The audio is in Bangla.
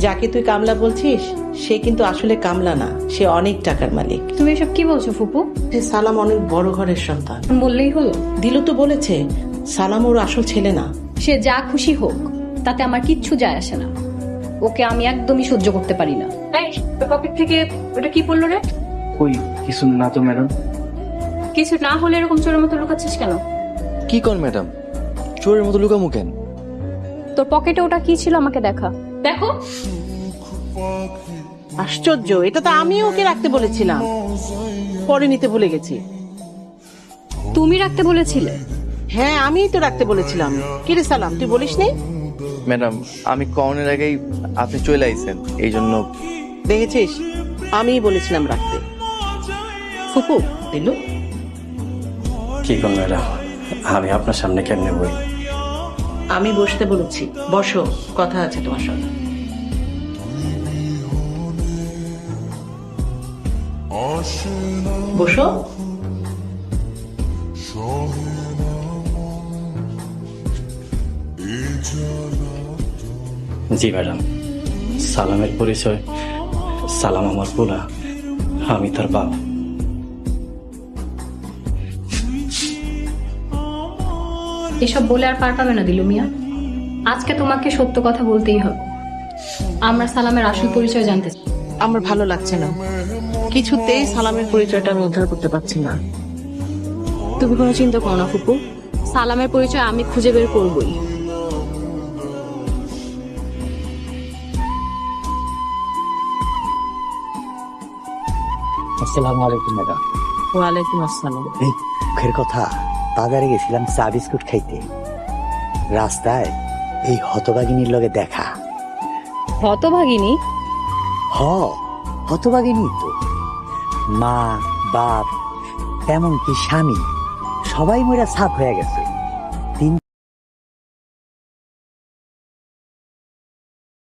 যাকে তুই কামলা বলছিস সে কিন্তু আসলে কামলা না, সে অনেক টাকার মালিক। তুমি এসব কি বলছো ফুপু? সে সালাম অনেক বড় ঘরের সন্তান। বললেই হলো? দিলু তো বলেছে সালাম ওর আসল ছেলে না। সে যা খুশি হোক, তাতে আমার কিচ্ছু যায় আসে না। ওকে আমি একদমই সহ্য করতে পারি না। পকেট থেকে ওটা কি পড়লো রে? ওই কিছু না তো ম্যাডাম। কিছু না হলে এরকম চোরের মতো লুকাচ্ছিস কেন? কি কর ম্যাডাম, চোরের মতো লুকামু কেন? তোর পকেটে ওটা কি ছিল আমাকে দেখা। দেখো। আশ্চর্য, এটা তো আমি ওকে রাখতে বলেছিলাম, পরে নিতে ভুলে গেছি। তুমি রাখতে বলেছিলে? হ্যাঁ আমিই তো রাখতে বলেছিলাম। কিরে সালাম, তুই বলিসনি? ম্যাডাম আমি কনের আগেই আপনি চলে আইছেন, এই জন্য। দেখেছিস, আমিই বলেছিলাম রাখতে। ফুপু, দিলু কি কোন ম্যাডাম, আমি আপনার সামনে কেমনে বই? আমি বসতে বলেছি, বসো, কথা আছে তোমার সঙ্গে। বসো। জি ম্যাডাম, সালামের পরিচয়, সালাম আমার পোলা, আমি তার বাপ। এসব বলে আর পার পাবে না দিলু মিয়া। আজকে তোমাকে সত্য কথা বলতেই হবে। আমরা সালামের আসল পরিচয় জানতে চাই। আমার ভালো লাগছে না, কিছুতেই সালামের পরিচয়টা আমি উদ্ধার করতে পারছি না। তুমি কোনো চিন্তা করো না ফুপু, সালামের পরিচয় আমি খুঁজে বের করবই। আসসালামু আলাইকুম ম্যাডাম। ওয়ালাইকুম আসসালাম। এই মুখের কথা, বাজারে গেছিলাম চা বিস্কুট খাইতে, রাস্তায় এই হতভাগিনীর লগে দেখা। হতভাগিনী? হ, হতভাগিনী তো। মা, বাপ, এমনকি স্বামী, সবাই মরা সাফ হয়ে গেছে।